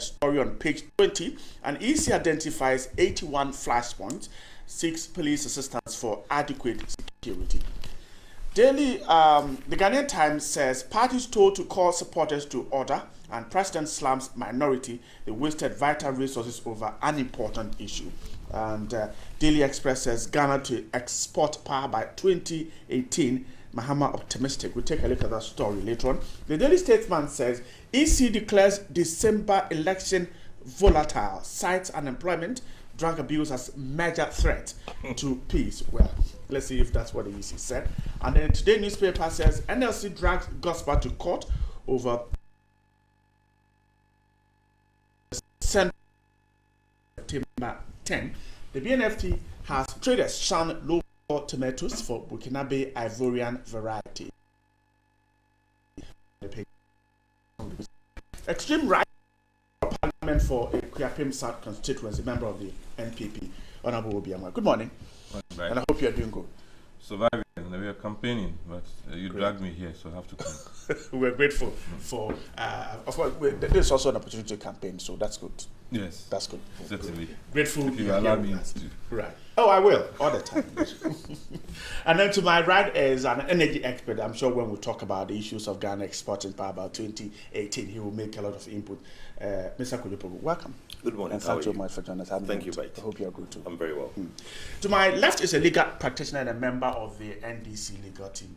story on page 20. And EC identifies 81 flashpoints, seeks police assistance for adequate security. Daily, the Ghanaian Times says parties told to call supporters to order, and President slams minority. They wasted vital resources over an important issue. And Daily Express says Ghana to export power by 2018. Mahama optimistic. We'll take a look at that story later on. The Daily Statesman says EC declares December election volatile, cites unemployment, drug abuse as major threat to peace. Well, let's see if that's what the EC said. And then today's newspaper says NLC drags gospel to court over September 10. The BNFT has traders shun low tomatoes for Burkinabe Ivorian variety. Extreme right parliament for Kuyapim South constituency, member of the NPP, Honorable Obiama. Good morning. Right. And I hope you are doing good. Surviving. We are campaigning, but you dragged me here, so I have to come. We're grateful for, of course, there's also an opportunity to campaign, so that's good. Yes. That's good. Certainly. Grateful. If you allow me to. Right. Oh, I will, all the time. And then to my right is an energy expert. I'm sure when we talk about the issues of Ghana exporting power about 2018, he will make a lot of input. Mr. Kulipo, welcome. Good morning. And thank you so much for joining us. Thank you, Mike. I hope you are good too. I'm very well. To my left is a legal practitioner and a member of the NDC legal team,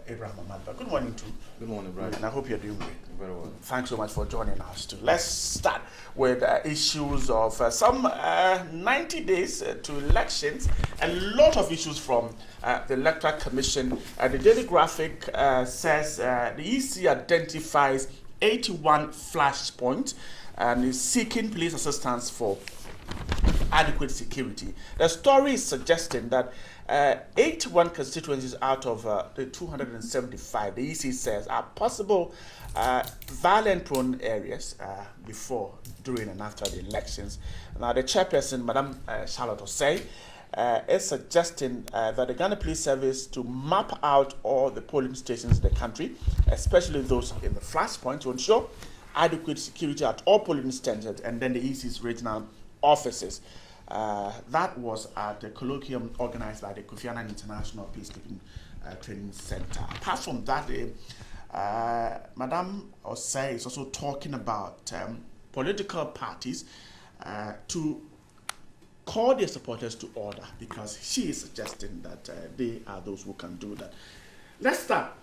Abraham Amadba. Good morning too. Good morning, Brian. And I hope you're doing great. Very well. Thanks so much for joining us too. Let's start with issues of some 90 days to elections. A lot of issues from the Electoral Commission. The Daily Graphic says the EC identifies 81 flashpoints and is seeking police assistance for adequate security. The story is suggesting that 81 constituencies out of the 275, the EC says, are possible violent-prone areas before, during, and after the elections. Now, the chairperson, Madam Charlotte Osei, is suggesting that the Ghana Police Service to map out all the polling stations in the country, especially those in the flashpoint, to ensure adequate security at all polling stations, and then the EC's regional offices. That was at the colloquium organized by the Kofi Annan International Peacekeeping Training Center. Apart from that, Madame Osei is also talking about political parties to call their supporters to order, because she is suggesting that they are those who can do that. Let's start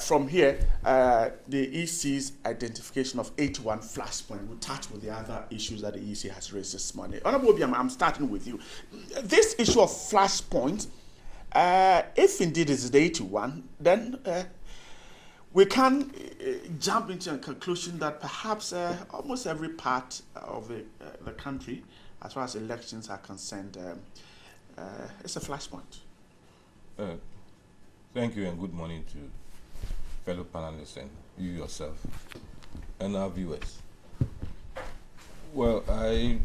from here. The EC's identification of 81 flashpoints. We'll touch with the other issues that the EC has raised this morning. Honorable Obiama, I'm starting with you. This issue of flashpoints, if indeed it's the 81, then we can jump into a conclusion that perhaps almost every part of the country, as far as elections are concerned, it's a flashpoint. Thank you and good morning to fellow panelists and you yourself and our viewers. Well, I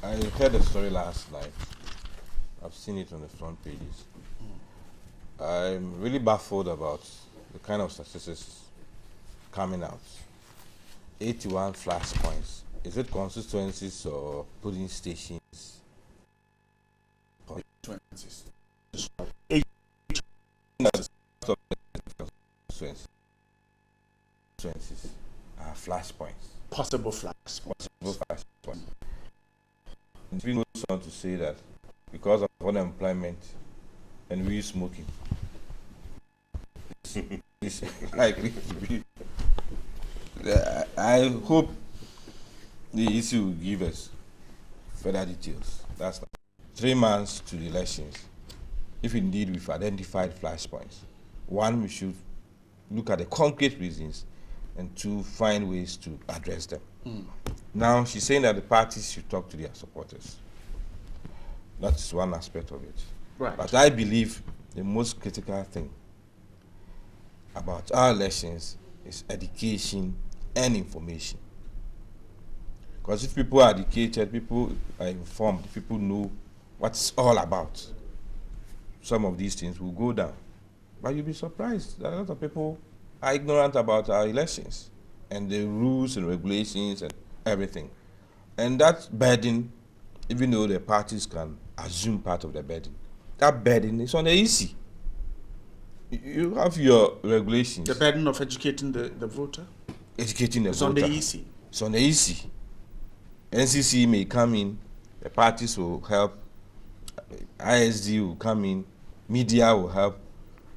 heard a story last night. I've seen it on the front pages. I'm really baffled about the kind of statistics coming out. 81 flashpoints. Is it constituencies or polling stations? Constituencies. Flashpoints. Possible flashpoints. We know some to say that because of unemployment and we smoking, it's likely to be. I hope the EC will give us further details. That's 3 months to the elections. If indeed we've identified flashpoints, one, we should look at the concrete reasons, and 2, find ways to address them. Now, she's saying that the parties should talk to their supporters. That's one aspect of it. Right. But I believe the most critical thing about our elections is education and information. Because if people are educated, people are informed, people know what it's all about, some of these things will go down. But you'll be surprised that a lot of people are ignorant about our elections. and the rules and regulations and everything. And that burden, even though the parties can assume part of the burden, that burden is on the EC. You have your regulations. The burden of educating the voter? Educating the it's voter. On the EC. It's on the EC. NCC may come in, the parties will help, ISD will come in, media will help,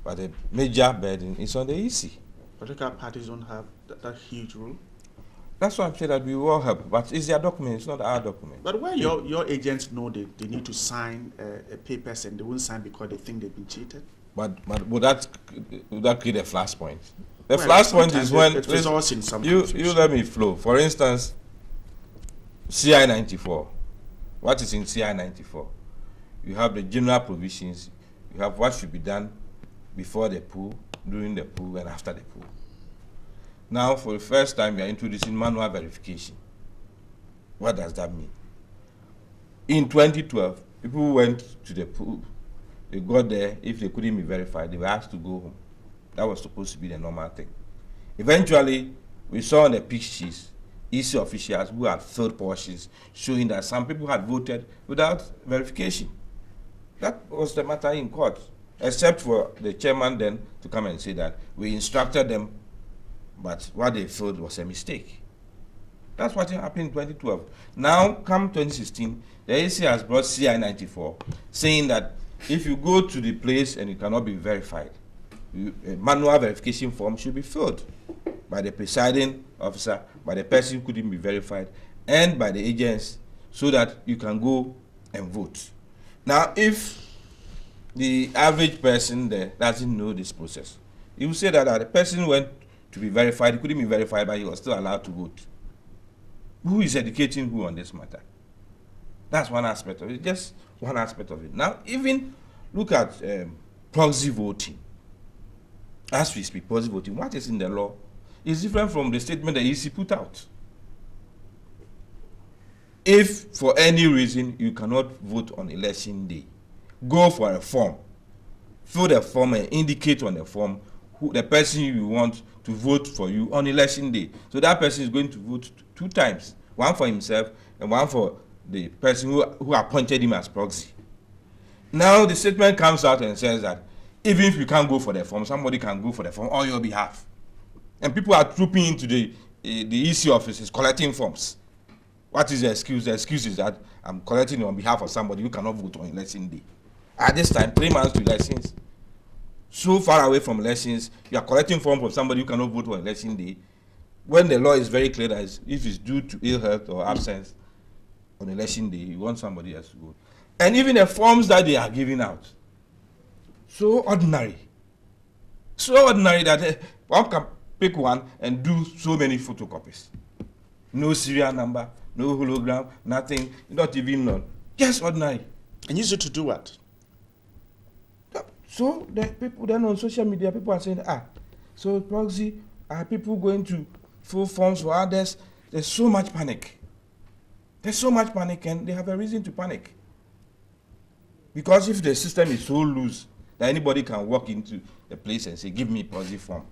but the major burden is on the EC. Political parties don't have that huge role? That's why I'm saying that we will all help, but it's their document, it's not our document. But when your agents know they need to sign papers and they won't sign because they think they've been cheated? But would that create a flashpoint? The flashpoint is when it results in some you let me flow. For instance, CI 94. What is in CI 94? You have the general provisions. You have what should be done before the pool, during the pool, and after the pool. Now, for the first time, we are introducing manual verification. What does that mean? In 2012, people went to the pool. They got there. If they couldn't be verified, they were asked to go home. That was supposed to be the normal thing. Eventually, we saw on the pitch sheets EC officials who had filled portions showing that some people had voted without verification. That was the matter in court, except for the chairman then to come and say that we instructed them, but what they filled was a mistake. That's what happened in 2012. Now, come 2016, the AC has brought CI 94, saying that if you go to the place and you cannot be verified, a manual verification form should be filled by the presiding officer, by the person who couldn't be verified, and by the agents, so that you can go and vote. Now, if the average person there doesn't know this process, he will say that the person went to be verified, he couldn't be verified, but he was still allowed to vote. Who is educating who on this matter? That's one aspect of it, just one aspect of it. Now, even look at proxy voting. As we speak, proxy voting, what is in the law is different from the statement the EC put out. If for any reason you cannot vote on election day, go for a form, fill the form and indicate on the form who the person you want to vote for you on election day. So that person is going to vote two times, one for himself and one for the person who appointed him as proxy. Now the statement comes out and says that even if you can't go for the form, somebody can go for the form on your behalf. And people are trooping into the EC offices collecting forms. What is the excuse? The excuse is that I'm collecting on behalf of somebody who cannot vote on election day. At this time, 3 months to elections, so far away from elections, you are collecting forms from somebody who cannot vote on election day, when the law is very clear that if it's due to ill health or absence on election day, you want somebody else to vote. And even the forms that they are giving out, so ordinary that one can pick one and do so many photocopies. No serial number, no hologram, nothing, not even none. Just ordinary. And use it to do what? So the people then on social media, people are saying, so proxy, are people going to fill forms for others? There's so much panic. And they have a reason to panic. Because if the system is so loose that anybody can walk into the place and say, give me a proxy form.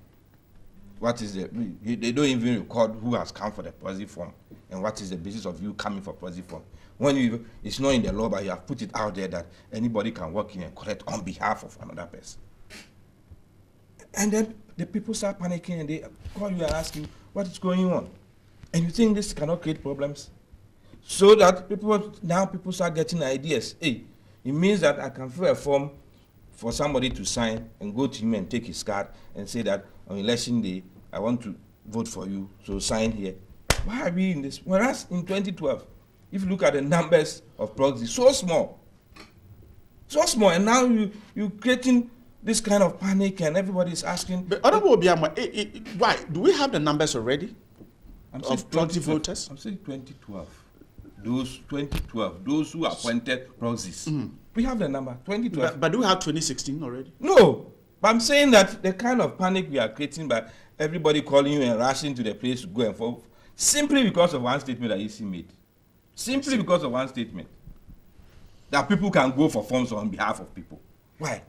What is they don't even record who has come for the proxy form and what is the basis of you coming for proxy form. When it's not in the law, but you have put it out there that anybody can walk in and collect on behalf of another person. And then the people start panicking and they call you and ask you, what is going on? And you think this cannot create problems? So that people start getting ideas. Hey, it means that I can fill a form for somebody to sign and go to him and take his card and say that on election day, I want to vote for you, so sign here. Why are we in this? Whereas in 2012, if you look at the numbers of proxies, so small, and now you're creating this kind of panic and everybody is asking. But Honorable Obiama, why? Do we have the numbers already of proxy voters? I'm saying 2012. Those who appointed proxies. Mm-hmm. We have the number, 2012. But do we have 2016 already? No. But I'm saying that the kind of panic we are creating by everybody calling you and rushing to the place to go and forth, simply because of one statement that EC made. Simply because of one statement. That people can go for forms on behalf of people. Why?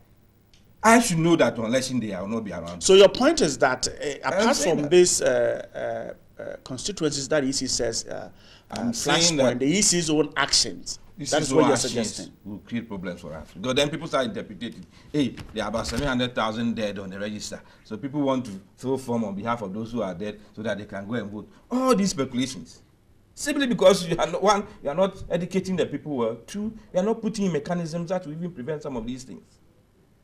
I should know that on election day I will not be around. So your point is that apart from this constituencies that EC says I'm saying that flashpoint, the EC's own actions. This That is what you're suggesting. Will create problems for us. Because then people start interpreting, hey, there are about 700,000 dead on the register. So people want to throw form on behalf of those who are dead so that they can go and vote. All these speculations. Simply because you are not, one, you are not educating the people well. Two, you are not putting in mechanisms that will even prevent some of these things.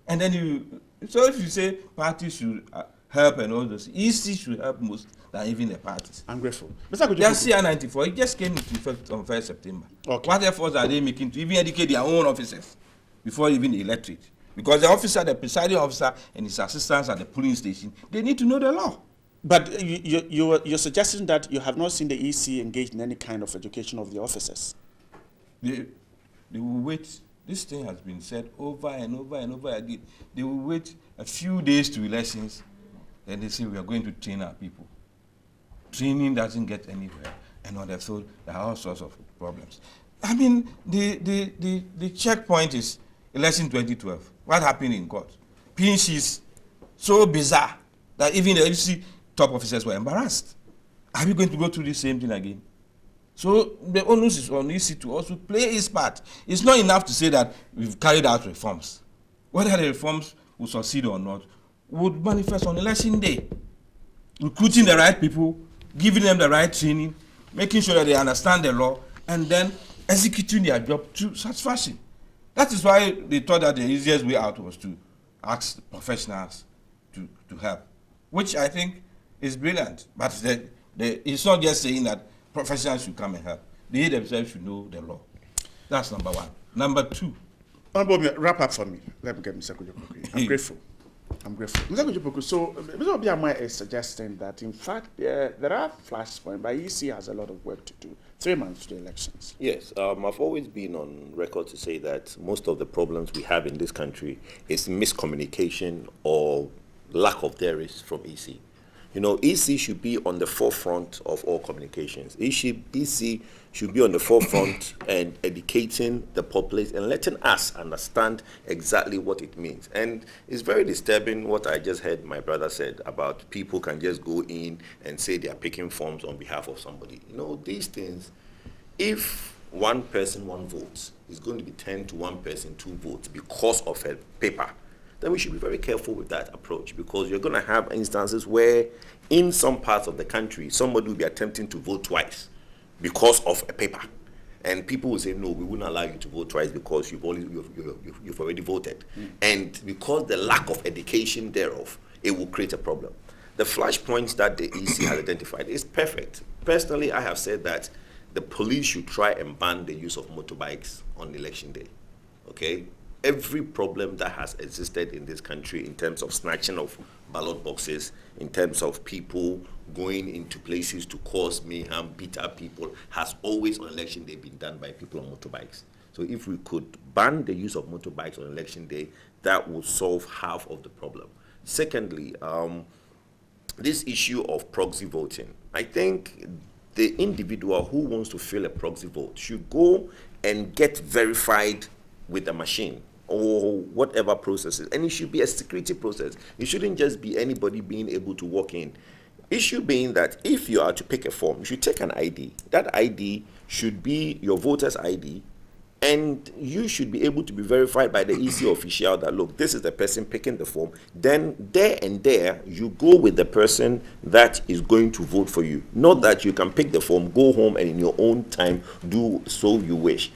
And then so if you say parties should help and all those, EC should help most than even the parties. I'm grateful. Mr. Kujoku. Just CR94, it just came into effect on 1st September. Okay. What efforts are they making to even educate their own officers before even the electorate? Because the officer, the presiding officer, and his assistants at the polling station, they need to know the law. But you're suggesting that you have not seen the EC engaged in any kind of education of the officers. They will wait. This thing has been said over and over and over again. They will wait a few days to elections, then they say we are going to train our people. Training doesn't get anywhere, and on the field there are all sorts of problems. I mean, the checkpoint is election 2012. What happened in court? PNC is so bizarre that even the FC top officers were embarrassed. Are we going to go through the same thing again? So the onus is on EC to also play its part. It's not enough to say that we've carried out reforms. Whether the reforms will succeed or not would manifest on election day. Recruiting the right people, giving them the right training, making sure that they understand the law, and then executing their job to satisfaction. That is why they thought that the easiest way out was to ask professionals to help, which I think is brilliant. But it's not just saying that professionals should come and help. They themselves should know the law. That's number one. Number two. Wrap up for me. Let me get Mr. Kujoku. I'm grateful. Mr. Kujoku, so Mr. Obiama is suggesting that, in fact, there are flashpoints, but EC has a lot of work to do. 3 months to the elections. Yes, I've always been on record to say that most of the problems we have in this country is miscommunication or lack of there is from EC. You know, EC should be on the forefront of all communications. EC should be on the forefront and educating the populace and letting us understand exactly what it means. And it's very disturbing what I just heard my brother said about people can just go in and say they are picking forms on behalf of somebody. You know, these things, if one person, one vote, is going to be 10 to one person, 2 votes because of a paper, then we should be very careful with that approach, because you're going to have instances where in some parts of the country, somebody will be attempting to vote twice because of a paper. And people will say, no, we wouldn't allow you to vote twice because you've already voted. And because the lack of education thereof, it will create a problem. The flashpoints that the EC has identified is perfect. Personally, I have said that the police should try and ban the use of motorbikes on election day. Okay? Every problem that has existed in this country in terms of snatching of ballot boxes, in terms of people going into places to cause mayhem, beat up people, has always on election day been done by people on motorbikes. So if we could ban the use of motorbikes on election day, that would solve half of the problem. Secondly, this issue of proxy voting. I think the individual who wants to fill a proxy vote should go and get verified with the machine or whatever processes, and it should be a security process. It shouldn't just be anybody being able to walk in. Issue being that if you are to pick a form, you should take an ID. That ID should be your voter's ID, and you should be able to be verified by the EC official that, look, this is the person picking the form. Then there and there, you go with the person that is going to vote for you. Not that you can pick the form, go home, and in your own time do so you wish.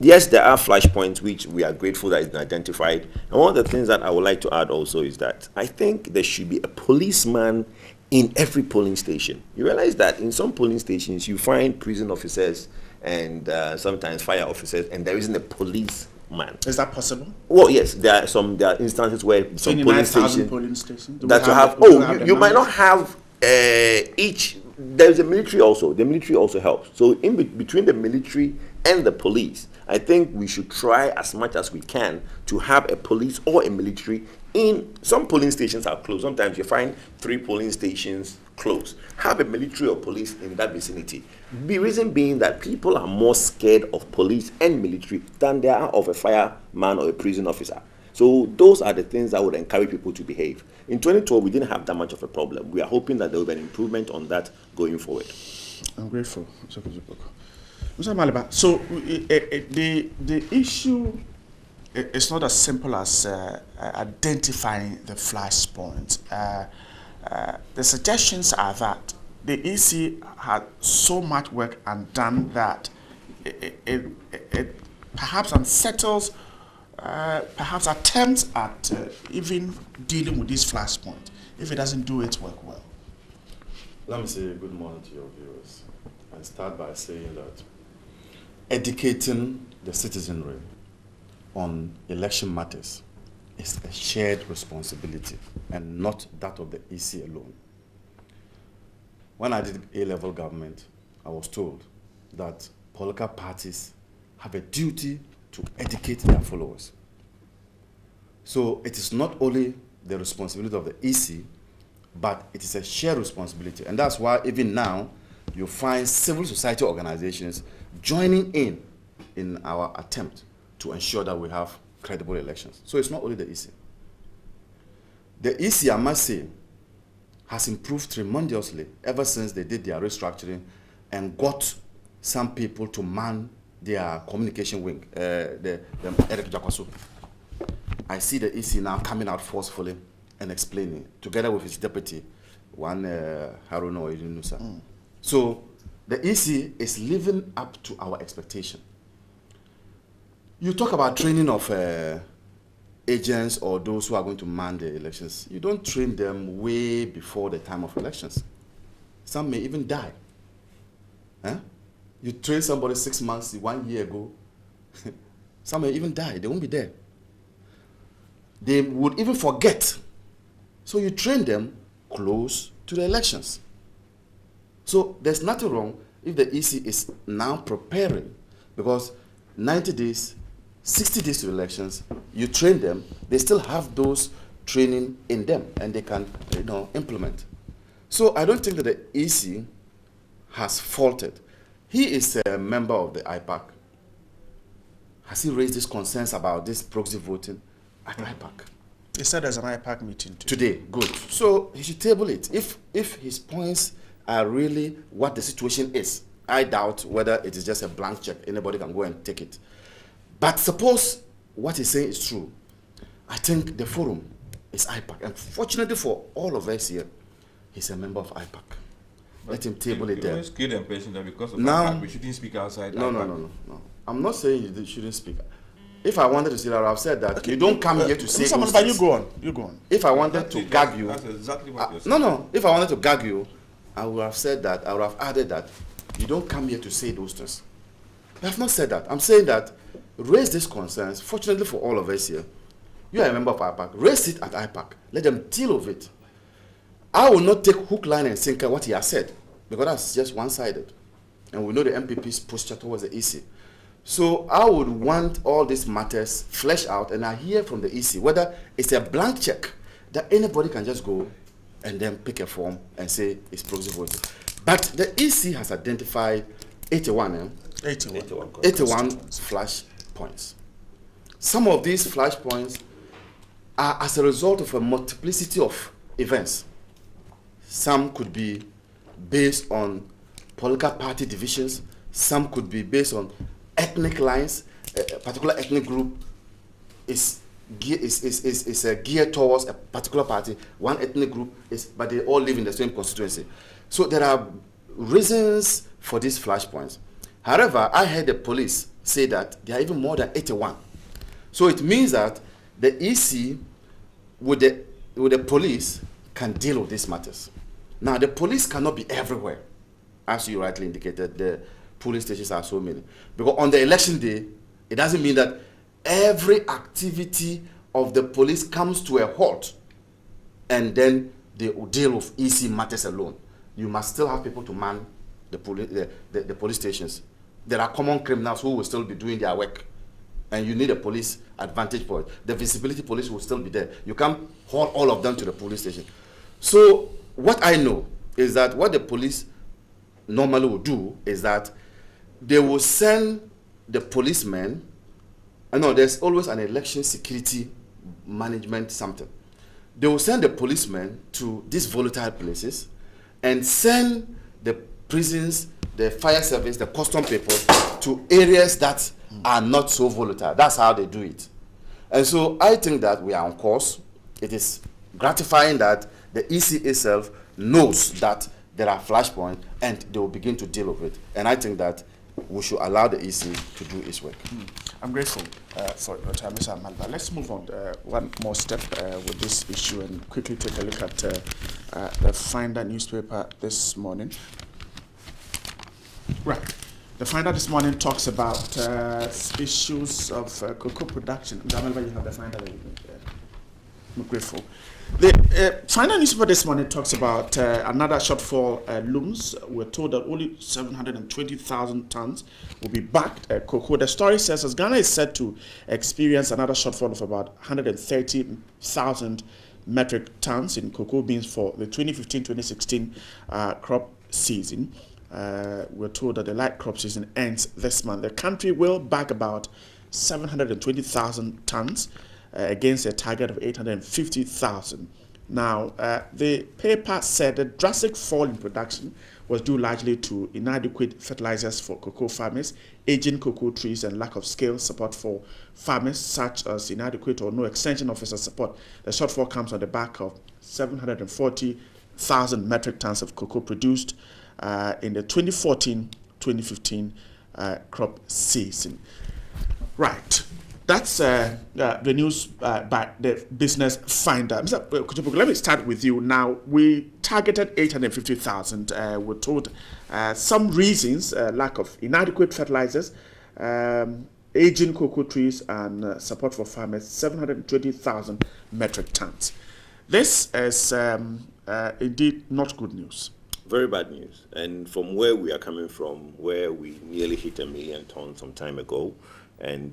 Yes, there are flashpoints which we are grateful that it's been identified. And one of the things that I would like to add also is that I think there should be a policeman in every polling station. You realize that in some polling stations you find prison officers and sometimes fire officers, and there isn't a policeman. Is that possible? Well, yes, there are instances where some polling stations that you have. You might not have each. There's a military also. The military also helps. So in between the military and the police, I think we should try as much as we can to have a police or a military in some polling stations are closed. Sometimes you find 3 polling stations closed. Have a military or police in that vicinity. The reason being that people are more scared of police and military than they are of a fireman or a prison officer. So those are the things that would encourage people to behave. In 2012, we didn't have that much of a problem. We are hoping that there will be an improvement on that going forward. I'm grateful. Mr. Maliba, so the issue is not as simple as identifying the flashpoint. The suggestions are that the EC had so much work undone that it perhaps unsettles perhaps attempts at even dealing with these flashpoints if it doesn't do its work well. Let me say good morning to your viewers and start by saying that educating the citizenry on election matters is a shared responsibility and not that of the EC alone. When I did A-level government, I was told that political parties have a duty to educate their followers. So it is not only the responsibility of the EC, but it is a shared responsibility. And that's why even now, you find civil society organizations joining in our attempt to ensure that we have credible elections. So it's not only the EC. The EC, I must say, has improved tremendously ever since they did their restructuring and got some people to man their communication wing, Eric Jakwaso. I see the EC now coming out forcefully and explaining, together with his deputy, one Haruno Inusa. So the EC is living up to our expectation. You talk about training of agents or those who are going to man the elections. You don't train them way before the time of elections. Some may even die. You train somebody 6 months, 1 year ago, some may even die. They won't be there. They would even forget. So you train them close to the elections. So there's nothing wrong if the EC is now preparing, because 90 days, 60 days to elections, you train them, they still have those training in them and they can implement. So I don't think that the EC has faulted. He is a member of the IPAC. Has he raised these concerns about this proxy voting at IPAC? He said there's an IPAC meeting today. Good. So he should table it. If his points are really what the situation is, I doubt whether it is just a blank check. Anybody can go and take it. But suppose what he's saying is true. I think the forum is IPAC. And fortunately for all of us here, he's a member of IPAC. Let him table it there. You always the impression that because of now, IPAC, we shouldn't speak outside. No. I'm not saying you shouldn't speak. If I wanted to say that, I've said that. Okay. You don't come here to say those things. You go on. If I wanted to gag you... That's exactly what you're saying. No. If I wanted to gag you, I would have said that. I would have added that. You don't come here to say those things. I have not said that. I'm saying that raise these concerns. Fortunately for all of us here, you are a member of IPAC. Raise it at IPAC. Let them deal with it. I will not take hook, line, and sinker what he has said, because that's just one-sided. And we know the MPP's posture towards the EC. So I would want all these matters fleshed out, and I hear from the EC whether it's a blank check that anybody can just go and then pick a form and say it's proxy voting. But the EC has identified 81 flash points. Some of these flash points are as a result of a multiplicity of events. Some could be based on political party divisions. Some could be based on ethnic lines. A particular ethnic group is geared towards a particular party. One ethnic group but they all live in the same constituency. So there are reasons for these flashpoints. However, I heard the police say that there are even more than 81. So it means that the EC with the police can deal with these matters. Now, the police cannot be everywhere. As you rightly indicated, the police stations are so many. Because on the election day, it doesn't mean that every activity of the police comes to a halt and then they will deal with EC matters alone. You must still have people to man the police stations. There are common criminals who will still be doing their work, and you need a police advantage point. The visibility police will still be there. You can't haul all of them to the police station. So what I know is that what the police normally will do is that they will send the policemen. I know there's always an election security management something. They will send the policemen to these volatile places and send the prisons, the fire service, the custom people to areas that are not so volatile. That's how they do it. And so I think that we are on course. It is gratifying that the EC itself knows that there are flashpoints and they will begin to deal with it. And I think that we should allow the EC to do its work. I'm grateful for your time, Mr. Amalba. Let's move on one more step with this issue and quickly take a look at the Finder newspaper this morning. Right. The Finder this morning talks about issues of cocoa production. Mr. Amalba, you have the Finder there. I'm grateful. The Finder newspaper this morning talks about another shortfall looms. We're told that only 720,000 tons will be backed cocoa. The story says as Ghana is set to experience another shortfall of about 130,000 metric tons in cocoa beans for the 2015-2016 crop season. We're told that the light crop season ends this month. The country will back about 720,000 tons against a target of 850,000. Now, the paper said the drastic fall in production was due largely to inadequate fertilizers for cocoa farmers, aging cocoa trees, and lack of scale support for farmers, such as inadequate or no extension officer support. The shortfall comes on the back of 740,000 metric tons of cocoa produced in the 2014-2015 crop season. Right. That's the news by the Business Finder. Mr. Kutupuku, let me start with you. Now, we targeted 850,000. We're told some reasons, lack of inadequate fertilizers, aging cocoa trees, and support for farmers, 720,000 metric tons. This is indeed not good news. Very bad news. And from where we are coming from, where we nearly hit 1 million tons some time ago, and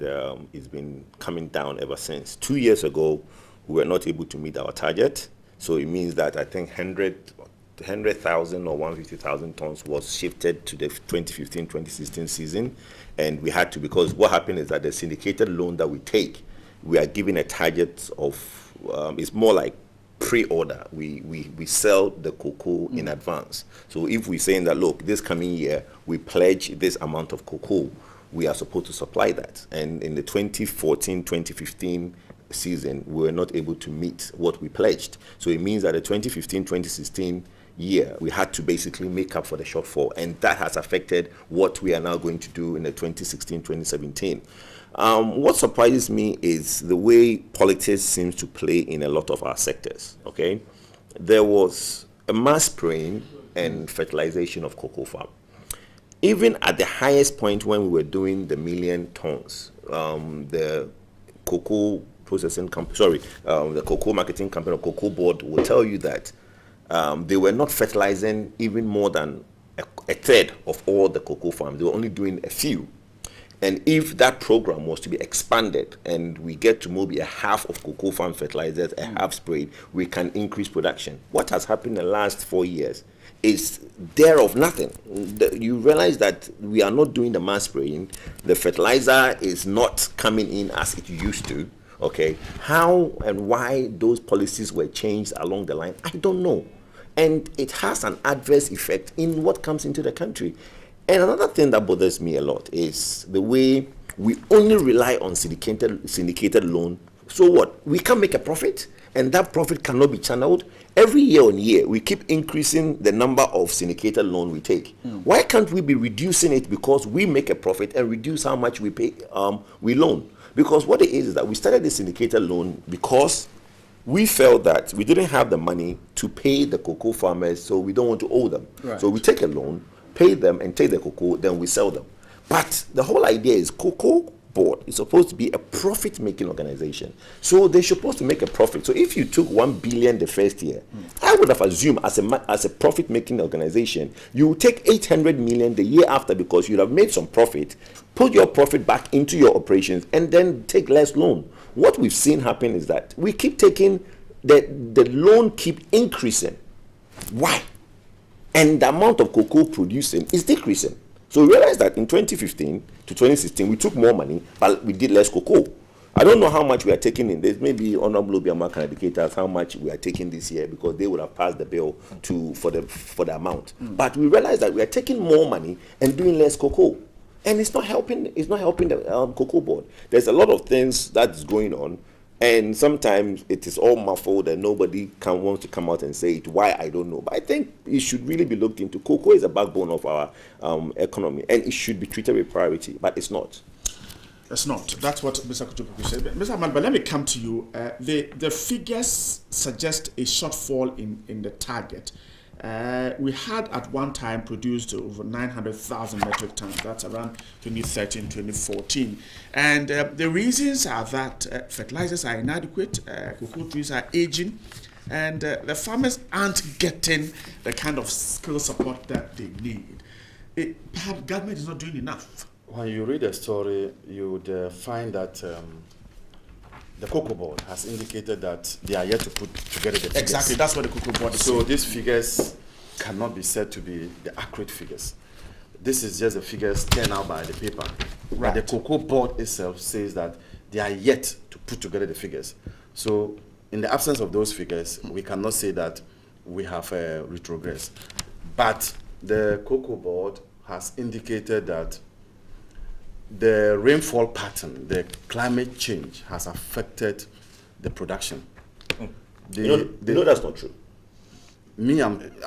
it's been coming down ever since. 2 years ago, we were not able to meet our target. So it means that I think 100,000 or 150,000 tons was shifted to the 2015-2016 season. And we had to, because what happened is that the syndicated loan that we take, we are given a target of, it's more like pre-order. We sell the cocoa in advance. So if we're saying that, look, this coming year, we pledge this amount of cocoa, we are supposed to supply that. And in the 2014-2015 season, we were not able to meet what we pledged. So it means that the 2015-2016 year, we had to basically make up for the shortfall. And that has affected what we are now going to do in the 2016-2017. What surprises me is the way politics seems to play in a lot of our sectors, okay? There was a mass spraying and fertilization of cocoa farm. Even at the highest point when we were doing the 1 million tons, the cocoa processing company, the cocoa marketing company or cocoa board will tell you that they were not fertilizing even more than a third of all the cocoa farms. They were only doing a few. And if that program was to be expanded and we get to maybe a half of cocoa farm fertilizers, a half sprayed, we can increase production. What has happened in the last 4 years is thereof nothing. You realize that we are not doing the mass spraying. The fertilizer is not coming in as it used to. Okay, how and why those policies were changed along the line, I don't know. And it has an adverse effect in what comes into the country. And another thing that bothers me a lot is the way we only rely on syndicated loan. So what? We can make a profit, and that profit cannot be channeled. Every year on year, we keep increasing the number of syndicated loan we take. Why can't we be reducing it because we make a profit and reduce how much we pay, we loan? Because what it is that we started the syndicated loan because we felt that we didn't have the money to pay the cocoa farmers, so we don't want to owe them. Right. So we take a loan, pay them, and take the cocoa, then we sell them. But the whole idea is cocoa board is supposed to be a profit-making organization. So they're supposed to make a profit. So if you took 1 billion the first year, I would have assumed as a profit-making organization, you would take 800 million the year after because you'd have made some profit, put your profit back into your operations, and then take less loan. What we've seen happen is that we keep taking, the loan keep increasing. Why? And the amount of cocoa producing is decreasing. So we realized that in 2015 to 2016, we took more money, but we did less cocoa. I don't know how much we are taking in this. Maybe Honorable Obiama can educate us how much we are taking this year, because they would have passed the bill for the amount. But we realize that we are taking more money and doing less cocoa, and it's not helping. It's not helping the cocoa board. There's a lot of things that's going on, and sometimes it is all muffled and nobody wants to come out and say it. Why, I don't know. But I think it should really be looked into. Cocoa is a backbone of our economy, and it should be treated with priority. But it's not. It's not. That's what Mr. Kutupuku said. Mr. Ahmad, but let me come to you. The figures suggest a shortfall in the target. We had at one time produced over 900,000 metric tons. That's around 2013, 2014. And the reasons are that fertilizers are inadequate, cocoa trees are aging, and the farmers aren't getting the kind of skill support that they need. Perhaps government is not doing enough. When you read the story, you would find that the Cocoa Board has indicated that they are yet to put together the figures. Exactly, that's what the Cocoa Board is So saying. these figures cannot be said to be the accurate figures. This is just the figures turned out by the paper. Right. But the Cocoa Board itself says that they are yet to put together the figures. So in the absence of those figures, we cannot say that we have retrogressed. But the Cocoa Board has indicated that the rainfall pattern, the climate change has affected the production. You know that's not true.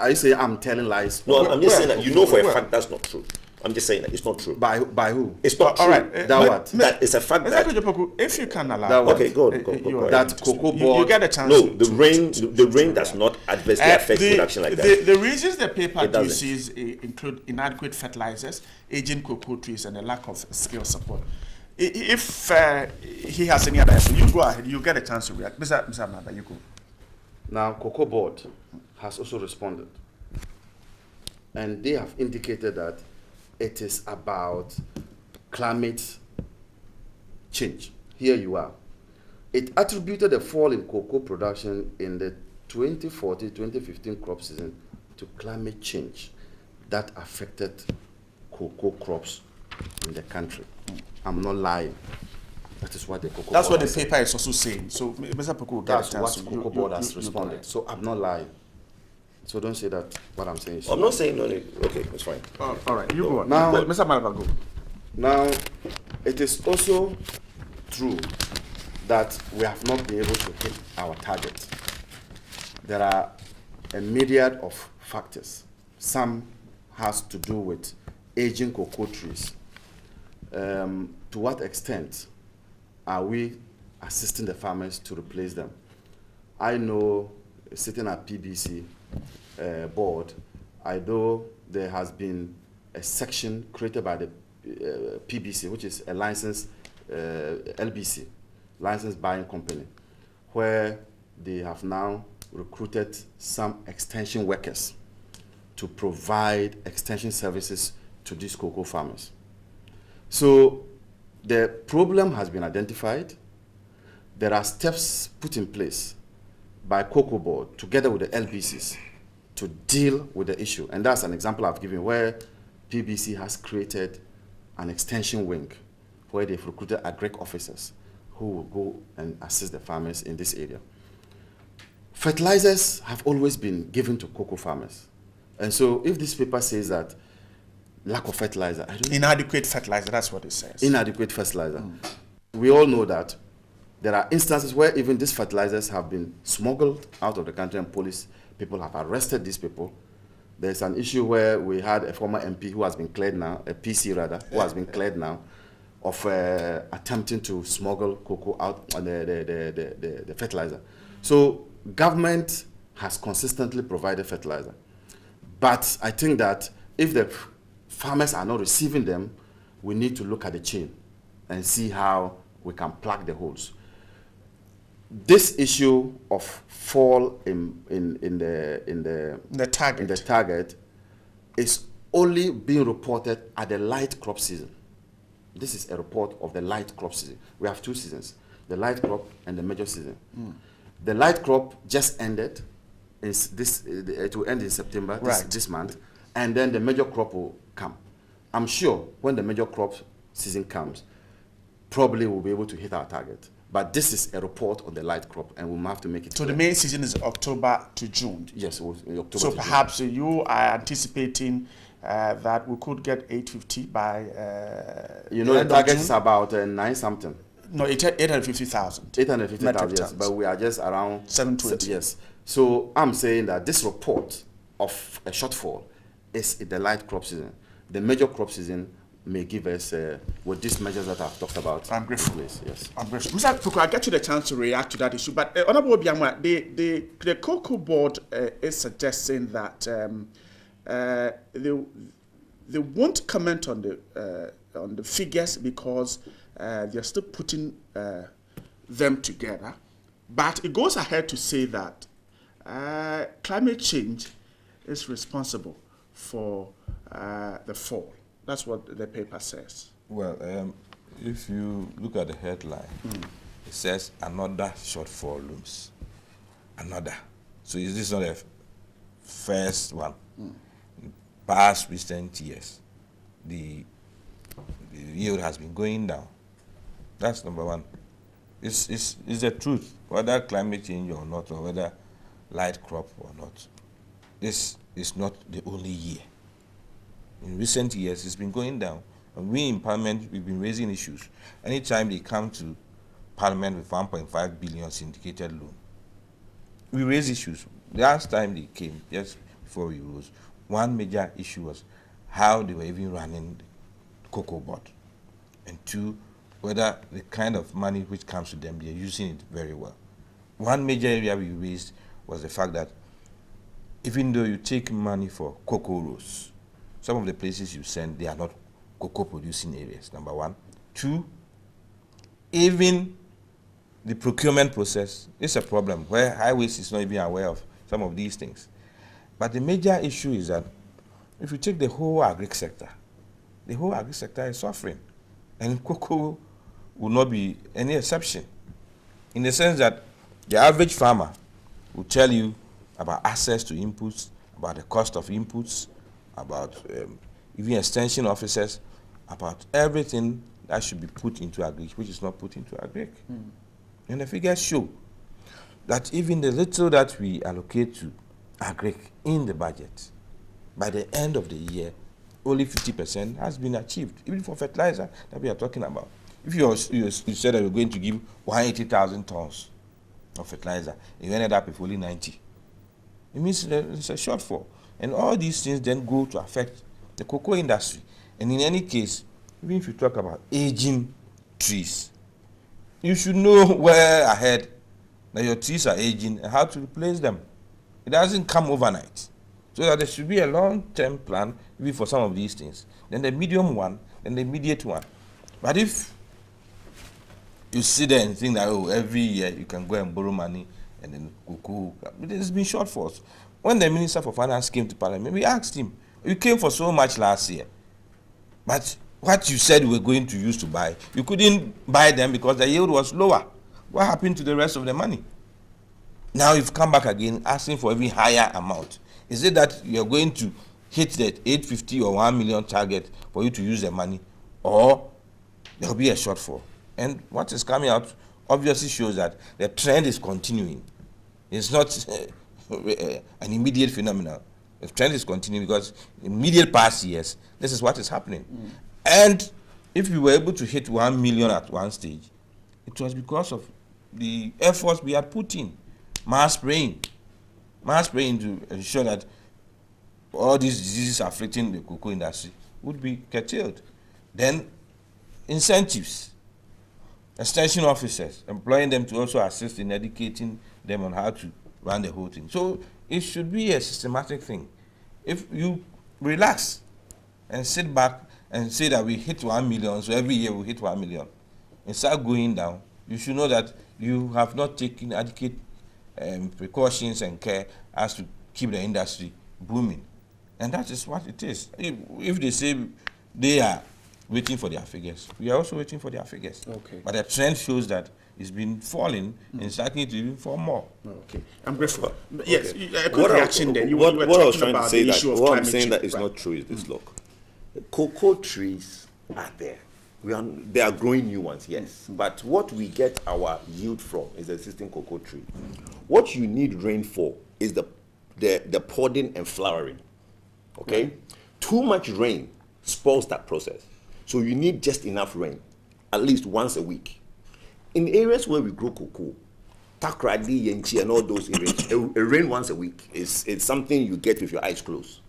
I say I'm telling lies. No, I'm just saying that you know for a fact that's not true. I'm just saying that it's not true. By who? It's not true. All right. That what? That is a fact Mr. that. Kutupuku, if you can allow. That what? Okay, go on. That Cocoa Board. You get a chance. No, to- the rain does not adversely affect production like that. The reasons the paper It doesn't. uses include inadequate fertilizers, aging cocoa trees, and a lack of skill support. If he has any other issue, you go ahead. You get a chance to react. Mr. Amanda, you go. Now, Cocoa Board has also responded. And they have indicated that it is about climate change. Here you are. It attributed a fall in cocoa production in the 2014-2015 crop season to climate change that affected cocoa crops in the country. I'm not lying. That is what the Cocoa That's Board what the has said. paper is also saying. So, Mr. Puku, get That's a chance. what to- Cocoa Board has responded. So I'm not lying. So don't say that what I'm saying is I'm not saying no. Okay, it's fine. All right, you go on. Now- Mr. Malava, go. Now, it is also true that we have not been able to hit our target. There are a myriad of factors. Some has to do with aging cocoa trees. To what extent are we assisting the farmers to replace them? I know, sitting at PBC board, I know there has been a section created by the PBC, which is a licensed LBC, licensed buying company, where they have now recruited some extension workers to provide extension services to these cocoa farmers. So the problem has been identified. There are steps put in place by Cocoa Board together with the LBCs to deal with the issue. And that's an example I've given where PBC has created an extension wing where they've recruited agric officers who will go and assist the farmers in this area. Fertilizers have always been given to cocoa farmers. And so if this paper says that lack of fertilizer, I don't Inadequate fertilizer, that's what it says. inadequate fertilizer. We all know that there are instances where even these fertilizers have been smuggled out of the country and police people have arrested these people. There's an issue where we had a former MP who has been cleared now, a PC rather, who has been cleared now of attempting to smuggle cocoa out on the fertilizer. So government has consistently provided fertilizer. But I think that if the farmers are not receiving them, we need to look at the chain and see how we can plug the holes. This issue of fall in the target is only being reported at the light crop season. This is a report of the light crop season. We have two seasons, the light crop and the major season. The light crop just ended. It will end in September, this month, and then the major crop will come. I'm sure when the major crop season comes, probably we'll be able to hit our target. But this is a report on the light crop, and we'll have to make it So clear. the main season is October to June. Yes, it was in October. So to June. perhaps you are anticipating that we could get 850 by You know, the the end of target June? is about 9 something. No, 850,000. 850,000, Metric yes, tons. but we are just around 720. Yes. So I'm saying that this report of a shortfall is in the light crop season. The major crop season may give us, with these measures that I've talked about. I'm grateful. Yes, yes. I'm grateful. Mr. Puku, I'll get you the chance to react to that issue. But Honorable Obiamwa, the Cocoa Board is suggesting that they won't comment on the figures because they're still putting them together. But it goes ahead to say that climate change is responsible for the fall. That's what the paper says. Well, if you look at the headline, it says another shortfall looms. Another. So is this not a first one? In past recent years, the yield has been going down. That's number one. It's the truth, whether climate change or not, or whether light crop or not. This is not the only year. In recent years, it's been going down. And we in Parliament, we've been raising issues. Anytime they come to Parliament with 1.5 billion syndicated loan, we raise issues. The last time they came, just before we rose, one major issue was how they were even running the Cocoa Board. And two, whether the kind of money which comes to them, they're using it very well. One major area we raised was the fact that even though you take money for cocoa rows, some of the places you send, they are not cocoa producing areas, number one. Two, even the procurement process is a problem where highways is not even aware of some of these things. But the major issue is that if you take the whole agri sector is suffering. And cocoa will not be any exception. In the sense that the average farmer will tell you about access to inputs, about the cost of inputs, about even extension officers, about everything that should be put into agri, which is not put into agri. And the figures show that even the little that we allocate to agri in the budget, by the end of the year, only 50% has been achieved, even for fertilizer that we are talking about. If you said that you're going to give 180,000 tons of fertilizer, you ended up with only 90. It means there's a shortfall. And all these things then go to affect the cocoa industry. And in any case, even if you talk about aging trees, you should know well ahead that your trees are aging and how to replace them. It doesn't come overnight. So that there should be a long-term plan even for some of these things. Then the medium one, then the immediate one. But if you sit there and think that, oh, every year you can go and borrow money and then cocoa, there's been shortfalls. When the Minister for Finance came to Parliament, we asked him, you came for so much last year, but what you said you were going to use to buy, you couldn't buy them because the yield was lower. What happened to the rest of the money? Now you've come back again asking for even higher amount. Is it that you're going to hit that 850 or 1 million target for you to use the money, or there'll be a shortfall? And what is coming out obviously shows that the trend is continuing. It's not an immediate phenomenon. The trend is continuing because in immediate past years, this is what is happening. And if we were able to hit 1 million at one stage, it was because of the efforts we had put in. Mass spraying to ensure that all these diseases afflicting the cocoa industry would be curtailed. Then incentives, extension officers, employing them to also assist in educating them on how to run the whole thing. So it should be a systematic thing. If you relax and sit back and say that we hit 1 million, so every year we hit 1 million, and start going down, you should know that you have not taken adequate precautions and care as to keep the industry booming. And that is what it is. If they say they are waiting for their figures, we are also waiting for their figures. Okay. But the trend shows that it's been falling and it's likely to even fall more. Okay, I'm grateful. Yes, a quick What reaction then. what I was trying to say the issue that of what I'm climate saying change. that is Right. not true is this: look, cocoa trees are there. They are growing new ones, yes. But what we get our yield from is the existing cocoa tree. What you need rain for is the podding and flowering. Okay? Too much rain spoils that process. So you need just enough rain, at least once a week. In areas where we grow cocoa, Takrady, Yenchi, and all those areas, a rain once a week is something you get with your eyes closed.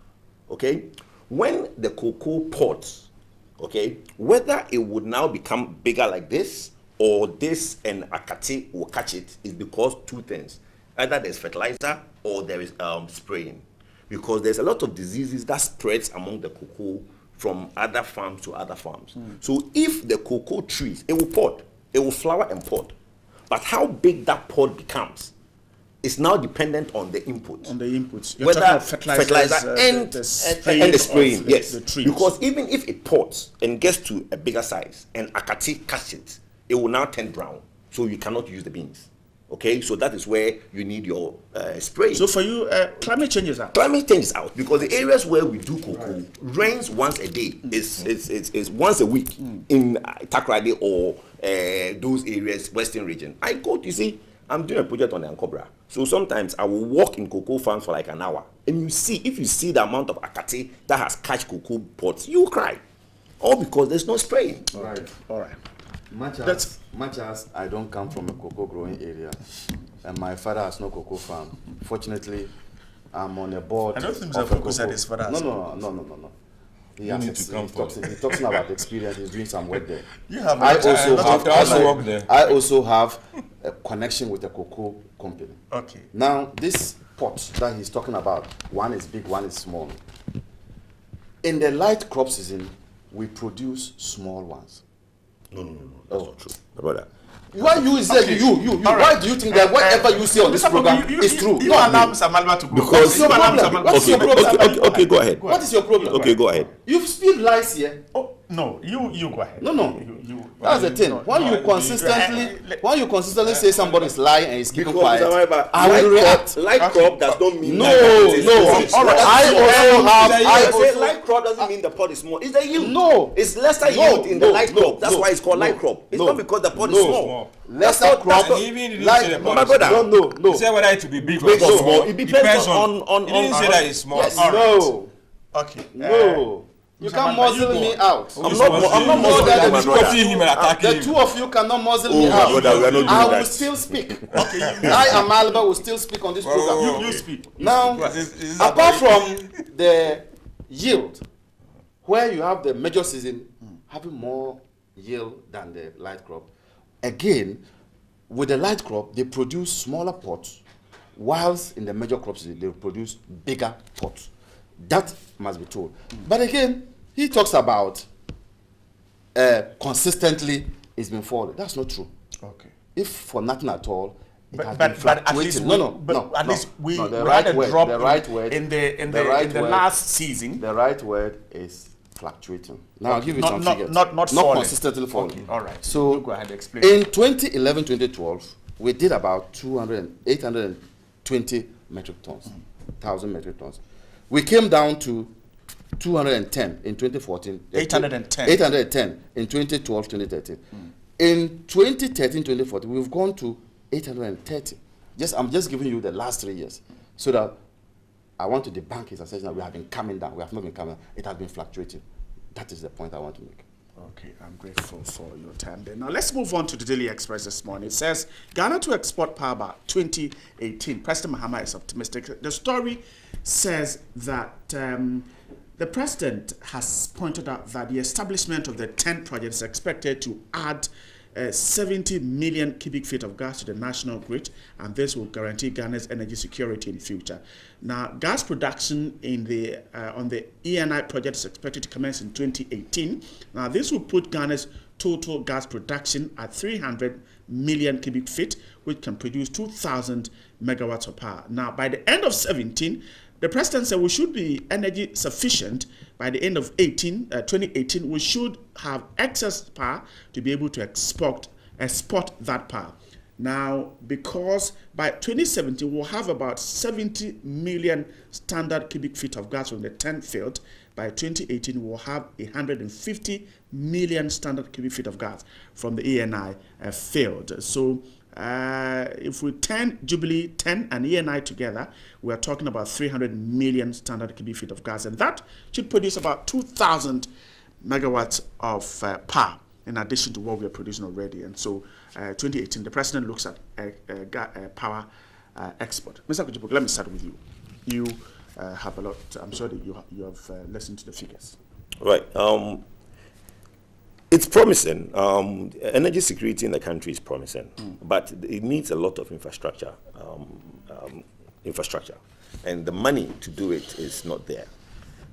Okay? When the cocoa pods, okay, whether it would now become bigger like this or this and Akati will catch it is because two things. Either there's fertilizer or there is spraying. Because there's a lot of diseases that spreads among the cocoa from other farms to other farms. So if the cocoa trees, it will pod, it will flower and pod. But how big that pod becomes is now dependent on the input. On the inputs. You're Whether talking about fertilizer and the spraying, yes. The trees. Because even if it pods and gets to a bigger size and Akati catches it, it will now turn brown. So you cannot use the beans. Okay, so that is where you need your spray. So for you, climate change is out. Climate change is out because the areas where we do cocoa rains once a day. Is once a week in Takrady or those areas, Western region. I go to see. I'm doing a project on the Ankobra. So sometimes I will walk in cocoa farms for like an hour, and if you see the amount of Akati that has catch cocoa pods, you cry, all because there's no spraying. All right. All right. Much as I don't come from a cocoa growing area, and my father has no cocoa farm. Fortunately, I'm on a board. I don't think of Mr. a Fuku said his father has No. He need to come he's talking about experience. He's doing some work there. You have I also have there. a connection with a cocoa company. Okay. Now, this pot that he's talking about, one is big, one is small. In the light crop season, we produce small ones. No, that's not true, my brother. Why you say Okay. you? All Why right. do you think that whatever you say on this Mr. Fuku, program is true? You Not allow me. Mr. Malva to go. Because- You allow Mr. Malva What's to your go. problem? Okay, go ahead. What is your problem? Okay, go ahead. You speak lies here. Oh, no, you go ahead. No. You That's the thing. no, When no, you consistently say somebody is lying and is keeping quiet, Because I will react. light crop does not mean No. All right. I say light crop doesn't mean the pod is small. It's the yield. No. It's lesser No, yield in the no, light no, crop. That's no, why it's called no, light crop. It's no, not because the pod is no. small. lesser crop. And even he didn't Like say the my pod is brother. small. No. He said whether it will be big or Big or small. small. It depends on He didn't say that it's small. Yes. All right. No. Okay. No. You Mr. can't Malva, muzzle you me go. out. I'm not more than I'm my just brother. copying him and attacking The him. two of you cannot muzzle me Oh, my out. brother, we are not doing I will that. still speak. I am Alba will still speak on this program. You speak. Now, Is that apart very- from the yield, where you have the major season having more yield than the light crop, again, with the light crop, they produce smaller pots, whilst in the major crop season, they produce bigger pots. That must be told. But again, he talks about consistently it's been falling. That's not true. Okay. If for nothing at all, it has been But at fluctuating. least No, at least we no, the had right a word, drop the right word, in the right word, last season. The right word is fluctuating. Now I'll give you some figures. Not falling. consistently falling. Okay, all right. So You go ahead, explain. in 2011-2012, we did about 820 metric tons, 1,000 metric tons. We came down to 210 in 2014. 810. 810 in 2012-2013. In 2013-2014, we've gone to 830. I'm just giving you the last 3 years, so that I want to debunk his assertion that we have been coming down. We have not been coming down. It has been fluctuating. That is the point I want to make. Okay, I'm grateful for your time there. Now let's move on to the Daily Express this morning. It says Ghana to export power by 2018. President Mahama is optimistic. The story says that the president has pointed out that the establishment of the 10 projects is expected to add 70 million cubic feet of gas to the national grid, and this will guarantee Ghana's energy security in the future. Now, gas production in the on the ENI project is expected to commence in 2018. Now, this will put Ghana's total gas production at 300 million cubic feet, which can produce 2,000 megawatts of power. Now, by the end of 2017, the president said we should be energy sufficient. By the end of 2018, we should have excess power to be able to export that power. Now, because by 2017, we'll have about 70 million standard cubic feet of gas from the 10 field. by 2018 we will have 150 million standard cubic feet of gas from the ENI field. So if we turn Jubilee 10 and ENI together, we are talking about 300 million standard cubic feet of gas, and that should produce about 2,000 megawatts of power in addition to what we are producing already. And so 2018, the president looks at power export. Mr. Kujibuk, let me start with you. You have a lot, I'm sure that you have listened to the figures. Right. It's promising. Energy security in the country is promising, but it needs a lot of infrastructure. And the money to do it is not there.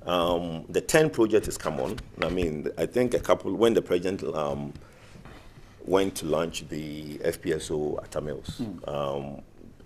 The 10 project has come on. I mean, I think when the president went to launch the FPSO at Tamils,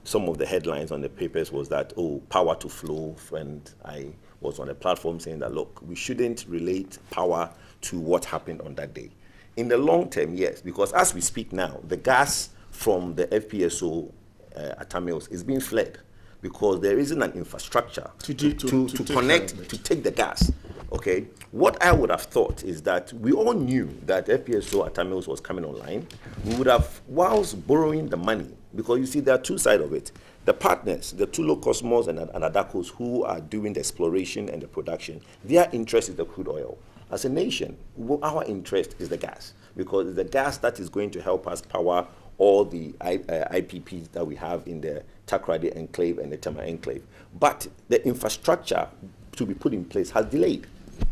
some of the headlines on the papers was that, power to flow, and I was on a platform saying that, look, we shouldn't relate power to what happened on that day. In the long term, yes, because as we speak now, the gas from the FPSO at Tamils is being fled because there isn't an infrastructure to connect, to take the gas. Okay, what I would have thought is that we all knew that FPSO at Tamils was coming online. We would have, whilst borrowing the money, because you see there are two sides of it. The partners, the Tullow Cosmos and Adakos, who are doing the exploration and the production, their interest is the crude oil. As a nation, our interest is the gas, because it's the gas that is going to help us power all the IPPs that we have in the Takoradi Enclave and the Tema Enclave. But the infrastructure to be put in place has delayed.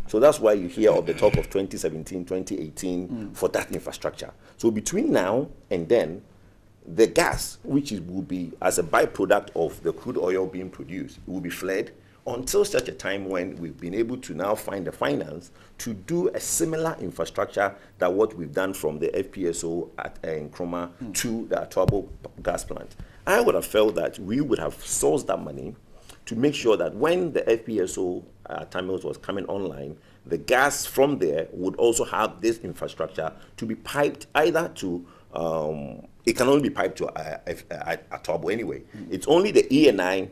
So that's why you hear of the talk of 2017, 2018 for that infrastructure. So between now and then, the gas, which will be as a byproduct of the crude oil being produced, will be fled until such a time when we've been able to now find the finance to do a similar infrastructure that what we've done from the FPSO at Nkrumah to the Atuabo gas plant. I would have felt that we would have sourced that money to make sure that when the FPSO Tamils was coming online, the gas from there would also have this infrastructure to be piped either to, it can only be piped to Atuabo anyway. It's only the ENI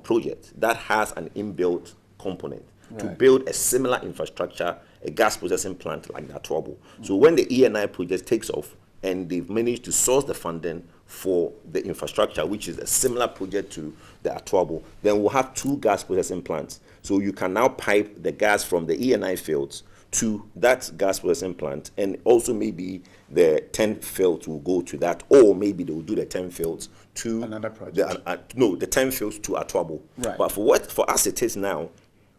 project that has an inbuilt component to build a similar infrastructure, a gas processing plant like the Atuabo. So when the ENI project takes off and they've managed to source the funding for the infrastructure, which is a similar project to the Atuabo, then we'll have 2 gas processing plants. So you can now pipe the gas from the ENI fields to that gas processing plant, and also maybe the 10 fields will go to that, or maybe they will do the 10 fields to another project. The 10 fields to Atuabo. Right. But for us it is now,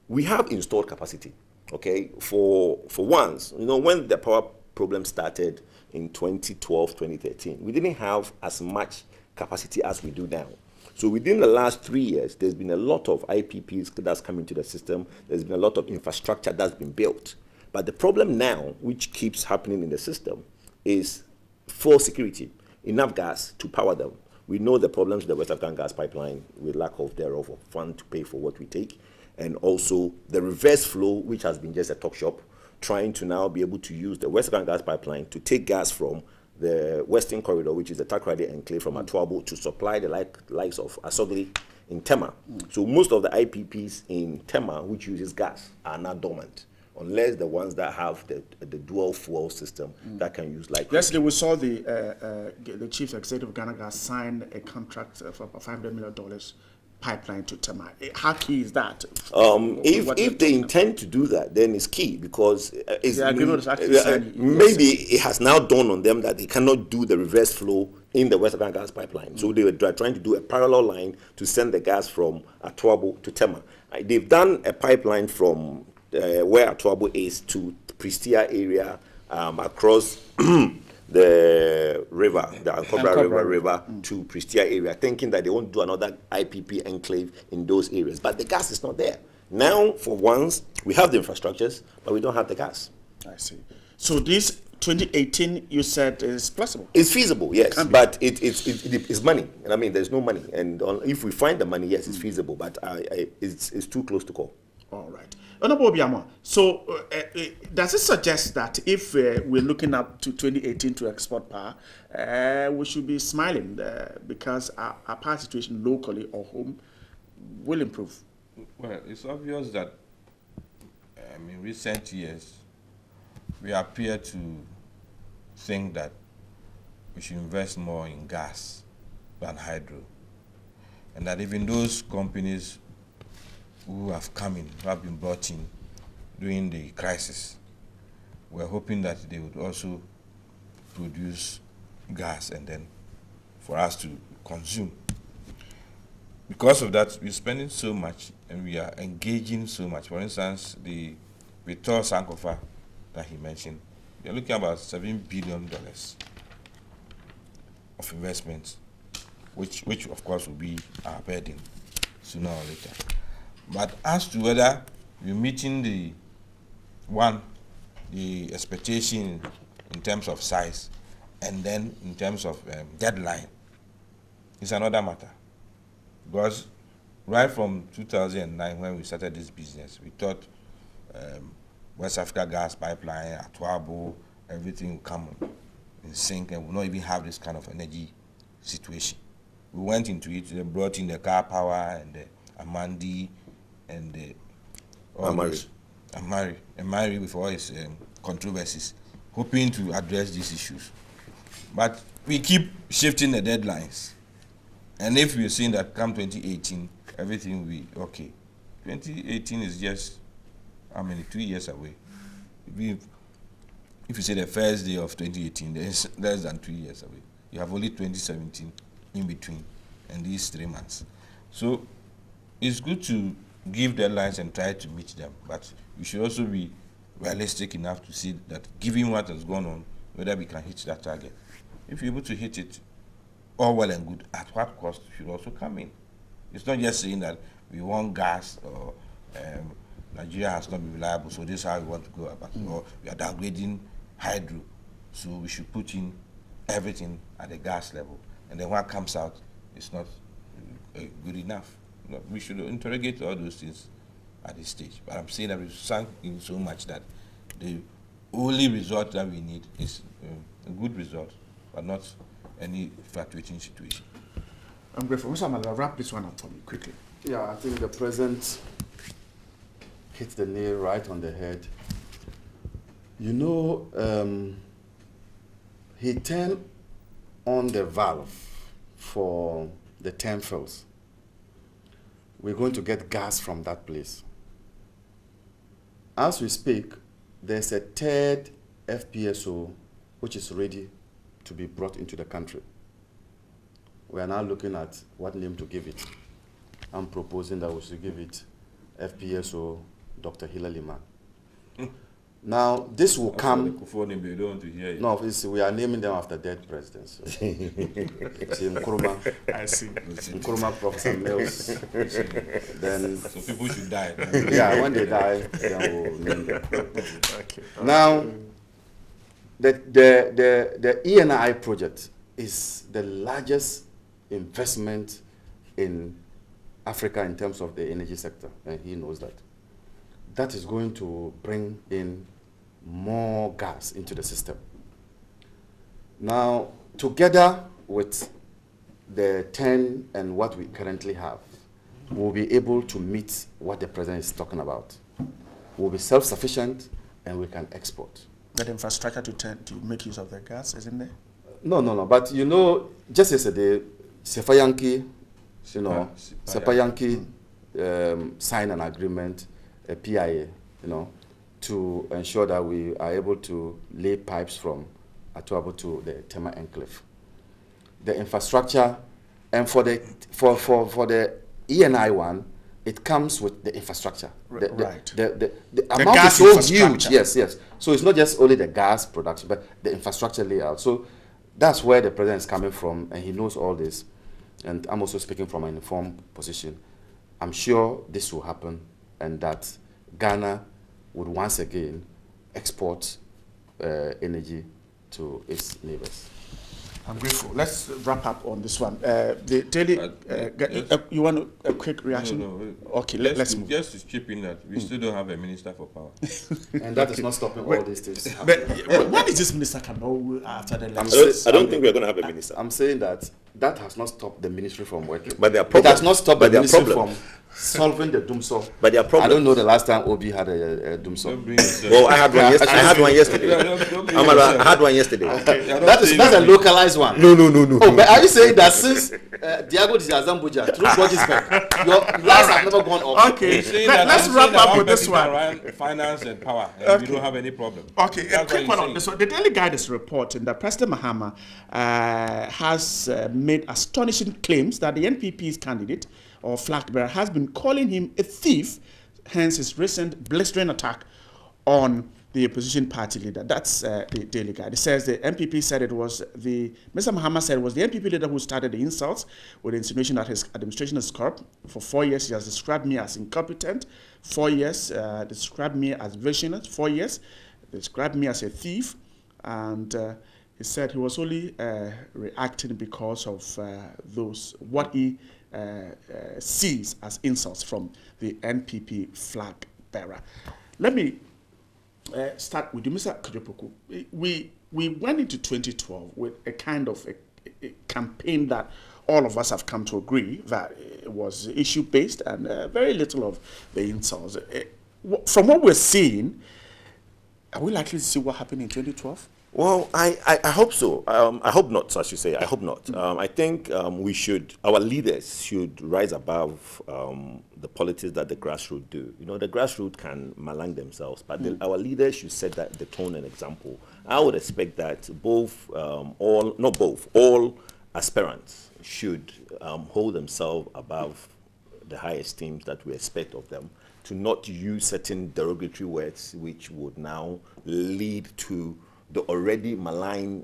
we have installed capacity. Okay, for once, when the power problem started in 2012, 2013, we didn't have as much capacity as we do now. So within the last 3 years, there's been a lot of IPPs that's come into the system. There's been a lot of infrastructure that's been built. But the problem now, which keeps happening in the system, is for security, enough gas to power them. We know the problems with the West African gas pipeline, with lack of thereof of fund to pay for what we take, and also the reverse flow, which has been just a talk shop, trying to now be able to use the West African gas pipeline to take gas from the Western Corridor, which is the Takoradi Enclave from Atuabo, to supply the likes of Asogli in Tema. So most of the IPPs in Tema, which uses gas, are now dormant, unless the ones that have the dual fuel system that can use like. Yesterday we saw the chief executive of Ghana Gas sign a contract for $500 million pipeline to Tema. How key is that? If they intend to do that, then it's key, because maybe it has now dawned on them that they cannot do the reverse flow in the West African gas pipeline. So they were trying to do a parallel line to send the gas from Atuabo to Tema. They've done a pipeline from where Atuabo is to Prestia area, across the river, the Ankobra River to Prestia area, thinking that they won't do another IPP enclave in those areas. But the gas is not there. Now, for once, we have the infrastructures, but we don't have the gas. I see. So this 2018, you said, is possible? It's feasible, yes, but it's money. And I mean, there's no money. And if we find the money, yes, it's feasible, but it's too close to call. All right. Honorable Obiama, so does it suggest that if we're looking up to 2018 to export power, we should be smiling because our power situation locally or home will improve? Well, it's obvious that in recent years, we appear to think that we should invest more in gas than hydro. And that even those companies who have come in, who have been brought in during the crisis, we're hoping that they would also produce gas and then for us to consume. Because of that, we're spending so much and we are engaging so much. For instance, the Victor Sankofa that he mentioned, we're looking at about $7 billion of investment, which of course will be our burden sooner or later. But as to whether we're meeting the expectation in terms of size and then in terms of deadline, it's another matter. Because right from 2009 when we started this business, we thought West Africa gas pipeline, Atuabo, everything will come in sync and we'll not even have this kind of energy situation. We went into it, they brought in the car power and the Amandi and the Amari with all its controversies, hoping to address these issues. But we keep shifting the deadlines. And if we're seeing that come 2018, everything will be okay. 2018 is just, 2 years away. If you say the first day of 2018, there's less than 2 years away. You have only 2017 in between and these 3 months. So it's good to give deadlines and try to meet them, but we should also be realistic enough to see that given what has gone on, whether we can hit that target. If you're able to hit it, all well and good, at what cost should also come in. It's not just saying that we want gas or Nigeria has not been reliable, so this is how we want to go about it, or we are downgrading hydro, so we should put in everything at the gas level, and then what comes out is not good enough. No, we should interrogate all those things at this stage. But I'm saying that we've sunk in so much that the only result that we need is a good result, but not any fluctuating situation. I'm grateful. Mr. Amala, wrap this one up for me quickly. Yeah, I think the president hit the nail right on the head. You know, he turned on the valve for the 10 fields. We're going to get gas from that place. As we speak, there's a third FPSO which is ready to be brought into the country. We are now looking at what name to give it. I'm proposing that we should give it FPSO Dr. Hilary Man. Now, this will come. They don't want to hear it. No, we are naming them after dead presidents. See, Nkrumah. I see. Nkrumah, Professor Mills. Then, so people should die. Yeah, when they die, then we'll name them. Okay. Now, the ENI project is the largest investment in Africa in terms of the energy sector, and he knows that. That is going to bring in more gas into the system. Now, together with the 10 and what we currently have, we'll be able to meet what the president is talking about. We'll be self-sufficient and we can export. That infrastructure to make use of the gas, isn't there? No. But you know, just yesterday, Sefayanki, signed an agreement, a PIA, to ensure that we are able to lay pipes from Atuabo to the Tema Enclave. The infrastructure, and for the ENI one, it comes with the infrastructure. The amount is so huge. Yes. So it's not just only the gas production, but the infrastructure layout. So that's where the president is coming from, and he knows all this. And I'm also speaking from an informed position. I'm sure this will happen, and that Ghana would once again export energy to its neighbors. I'm grateful. Let's wrap up on this one. The daily, you want a quick reaction? No. Okay, let's move. Just to chip in that we still don't have a minister for power. And that is not stopping all these things. But when is this minister coming after the election? I don't think we're going to have a minister. I'm saying that that has not stopped the ministry from working. But there are It problems. has not stopped But the there are ministry problems. from solving the doomsaw. But there are I problems. don't know the last time Obi had a doomsaw. Well, I had one. I had one yesterday. I had one yesterday. That's a localized one. No. Oh, but are you saying that since Diago Dizazambuja through Godisberg, your lives have never gone off? Okay, let's wrap up with this one. Finance and power, and we don't have any problem. Okay, a That's quick what one you're on saying. this one. The Daily Guide is reporting that President Mahama has made astonishing claims that the NPP's candidate or flag bearer has been calling him a thief, hence his recent blistering attack on the opposition party leader. That's the Daily Guide. It says the MPP said it was Mr. Mahama said it was the NPP leader who started the insults with the insinuation that his administration is corrupt. For 4 years, he has described me as incompetent. 4 years, described me as visionary. 4 years, described me as a thief. And he said he was only reacting because of what he sees as insults from the NPP flag bearer. Let me start with you, Mr. Kajopoku. We went into 2012 with a kind of a campaign that all of us have come to agree that it was issue-based and very little of the insults. From what we're seeing, are we likely to see what happened in 2012? Well, I hope so. I hope not, as you say. I hope not. I think our leaders should rise above the politics that the grassroots do. You know, the grassroots can malign themselves, but our leaders should set the tone and example. I would expect that all aspirants should hold themselves above the high esteem that we expect of them, to not use certain derogatory words which would now lead to the already malign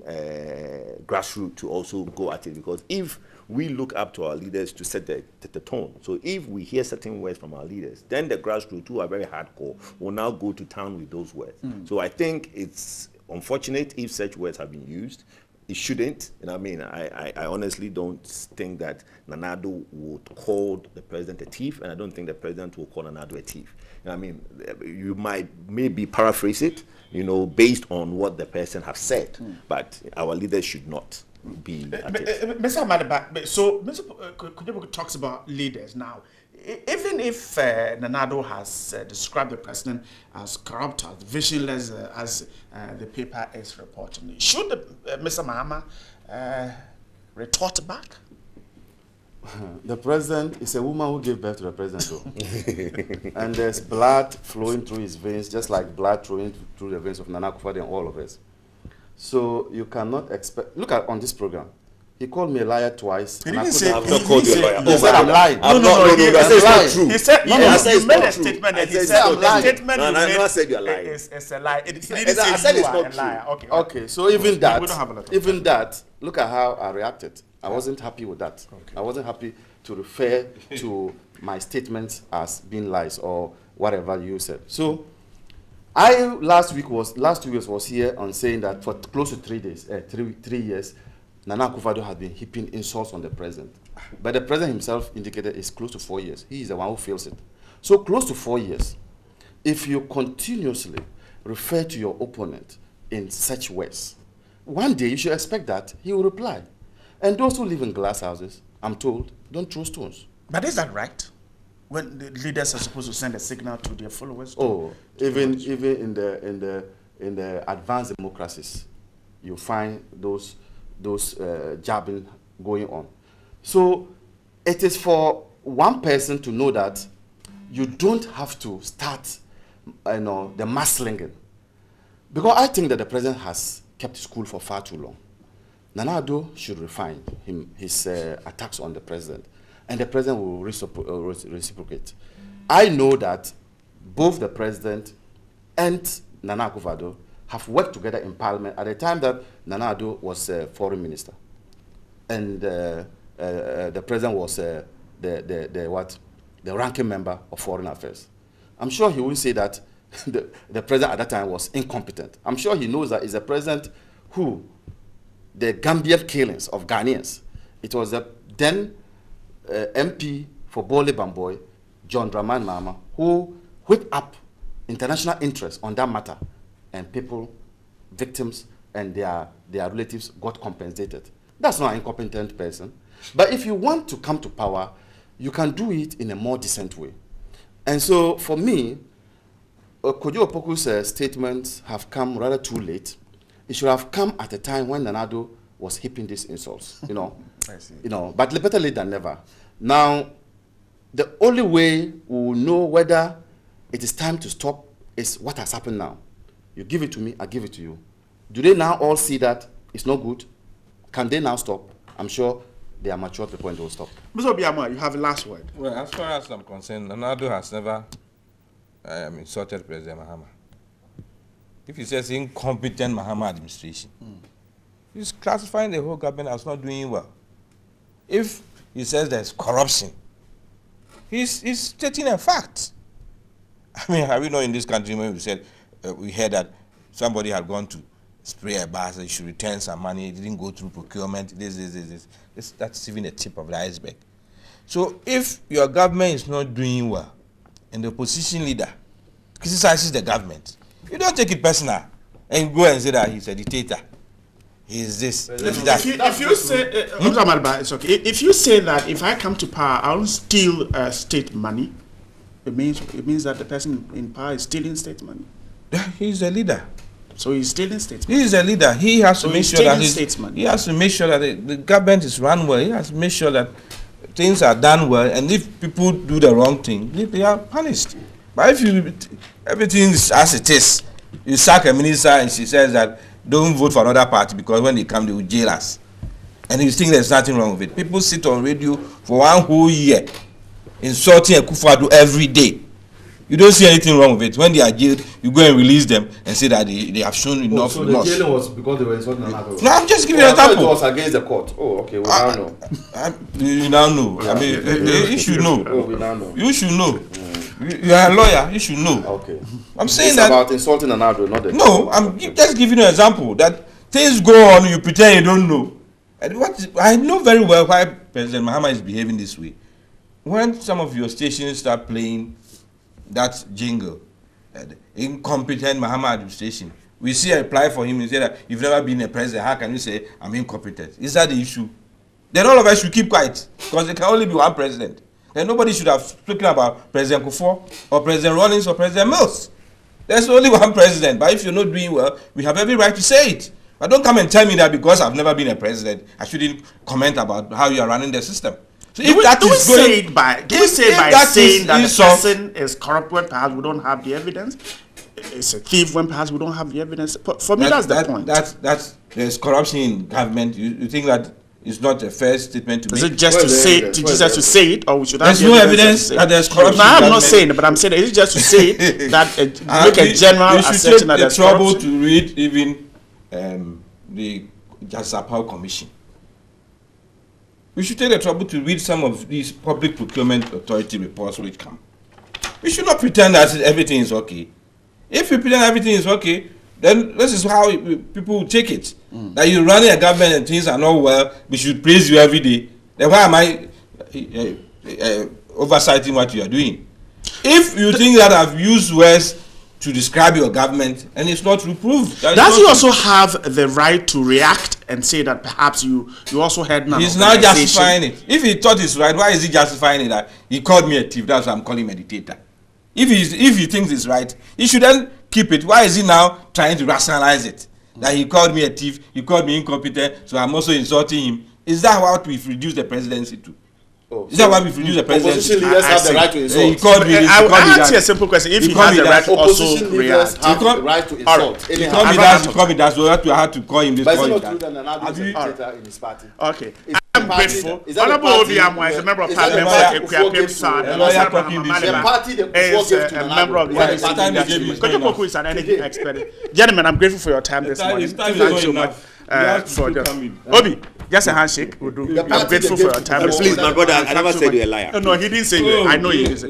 grassroots to also go at it. Because if we look up to our leaders to set the tone, so if we hear certain words from our leaders, then the grassroots, who are very hardcore, will now go to town with those words. So I think it's unfortunate if such words have been used. It shouldn't. And I mean, I honestly don't think that Nana Addo would call the president a thief, and I don't think the president will call Nana Addo a thief. I mean, you might maybe paraphrase it, you know, based on what the person has said, but our leaders should not be at it. Mr. Amadaba, so Mr. Kujoboku talks about leaders now. Even if Nana Addo has described the president as corrupt, as visionless, as the paper is reporting, should Mr. Mahama retort back? The president is a woman who gave birth to the president, though. And there's blood flowing through his veins, just like blood flowing through the veins of Nana Akufo-Addo and all of us. So you cannot expect. Look at on this program. He called me a liar twice. He and I didn't couldn't- I've not called you a liar. He said I'm lying. No, that's I'm not lying. true. He said, No, you I said it's made not a true. statement I and he said said it's the not true. statement No, you I made never said you're lying. is a lie. He I didn't said say you it's are not a liar. true. Okay. Okay, so even that, We don't have a lot of even that, look at how I reacted. I wasn't happy with that. Okay. I wasn't happy to refer to my statements as being lies or whatever you said. So, last 2 weeks was here on saying that for close to 3 days, 3 years, Nana Akufo-Addo had been heaping insults on the president. But the president himself indicated it's close to 4 years. He is the one who feels it. So close to 4 years, if you continuously refer to your opponent in such ways, one day you should expect that he will reply. And those who live in glass houses, I'm told, don't throw stones. But is that right? When the leaders are supposed to send a signal to their followers? Oh, even in the advanced democracies, you find those jabbing going on. So it is for one person to know that you don't have to start, the mass slinging. Because I think that the president has kept his cool for far too long. Nana Addo should refine his attacks on the president, and the president will reciprocate. I know that both the president and Nana Akufo-Addo have worked together in parliament at the time that Nana Addo was foreign minister, and the president was the ranking member of foreign affairs. I'm sure he won't say that the president at that time was incompetent. I'm sure he knows that it's a president who, the Gambian killings of Ghanaians, it was the then MP for Bole Bamboy, John Dramani Mahama, who whipped up international interest on that matter, and people, victims, and their relatives got compensated. That's not an incompetent person. But if you want to come to power, you can do it in a more decent way. And so, for me, Kojo Opoku's statements have come rather too late. It should have come at a time when Nana Addo was heaping these insults, you know. I see. You know, but better late than never. Now, the only way we will know whether it is time to stop is what has happened now. You give it to me, I give it to you. Do they now all see that it's not good? Can they now stop? I'm sure they are mature to the point they will stop. Mr. Obiama, you have the last word. Well, as far as I'm concerned, Nana Addo has never insulted President Mahama. If he says incompetent Mahama administration, he's classifying the whole government as not doing well. If he says there's corruption, he's stating a fact. I mean, have we known in this country when we said, we heard that somebody had gone to spray a bus, he should return some money, it didn't go through procurement, this. That's even the tip of the iceberg. So if your government is not doing well, and the opposition leader criticizes the government, you don't take it personal and go and say that he's a dictator. He's this. If you say, it's okay. If you say that if I come to power, I'll steal state money, it means that the person in power is stealing state money. He's a leader. So he's stealing state money. He is a leader. He has to make sure that he has to make sure that the government is run well. He has to make sure that things are done well. And if people do the wrong thing, they are punished. But if everything is as it is, you sack a minister and she says that don't vote for another party because when they come they will jail us. And you think there's nothing wrong with it. People sit on radio for one whole year insulting a Akufo-Addo every day. You don't see anything wrong with it. When they are jailed, you go and release them and say that they have shown enough. So the jailing was because they were insulting Nana Addo? No, I'm just giving you an example. It was against the court. Oh, okay, we now know. You now know. I mean, you should know. Oh, we now know. You should know. You are a lawyer. You should know. Okay. I'm saying it's that about insulting Nana Addo, not the. No, I'm just giving you an example that things go on. You pretend you don't know. And I know very well why President Mahama is behaving this way. When some of your stations start playing that jingle, incompetent Mahama administration, we see a reply for him and say that you've never been a president. How can you say I'm incompetent? Is that the issue? Then all of us should keep quiet because there can only be one president. Then nobody should have spoken about President Kufuor or President Rawlings or President Mills. There's only one president. But if you're not doing well, we have every right to say it. But don't come and tell me that because I've never been a president, I shouldn't comment about how you are running the system. So do we say by saying that the person is corrupt when perhaps we don't have the evidence? It's a thief when perhaps we don't have the evidence? For me, that's the point. There's corruption in government. You think that it's not a fair statement to make? Is it just to say it, or we should have? There's no evidence that there's corruption. No, I'm not saying it, but I'm saying is it just to say it that make a general assertion that there's corruption? You should take the trouble to read even the Jasapao Commission. We should take the trouble to read some of these public procurement authority reports which come. We should not pretend that everything is okay. If we pretend everything is okay, then this is how people will take it. That you're running a government and things are not well, we should praise you every day. Then why am I oversighting what you are doing? If you think that I've used words to describe your government and it's not reproved. Does he also have the right to react and say that perhaps you also had none? He's now justifying it. If he thought it's right, why is he justifying it that he called me a thief? That's why I'm calling him a dictator. If he thinks it's right, he should then keep it. Why is he now trying to rationalize it? That he called me a thief, he called me incompetent, so I'm also insulting him. Is that what we've reduced the presidency to? Is that why we've reduced the presidency? Opposition leaders have the right to insult. He called me. I ask you a simple question. If he has the right to also react, have the right to insult. He called me that. He called me that. So I had to call him this. But it's not true that Nana Addo is a dictator in his party. Okay. I'm grateful. Honorable Obiama is a member of parliament. The party the is a member of the Kojo is an energy expert. Gentlemen, I'm grateful for your time this morning. Thank you so much. Obi, just a handshake will do. I'm grateful for your time. Please, my brother, I never said you're a liar. No, he didn't say you. I know he is.